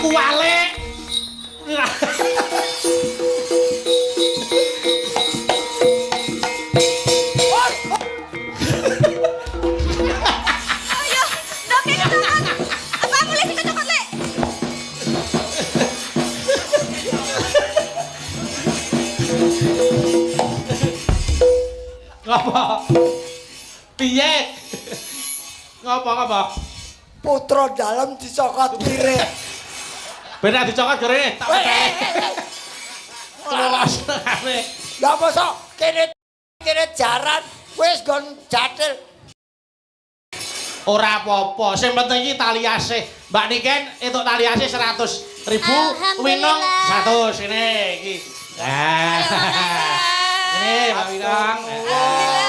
Kuwale. Ayo, Dok, ini tangan. Apa boleh kita cokot, Le? Ngopo? Piye? Ngopo? Putra dalam dicokot kiri. Bener dicokot gere. Tak pecah. Terus kabeh. Lah mosok kene jaran wis gon jatil. Ora apa-apa, sing penting iki tali asih. Mbak Niken entuk tali asih 100.000, Winong 100 ini iki. Nah. Ini Mbak Winong. Alhamdulillah.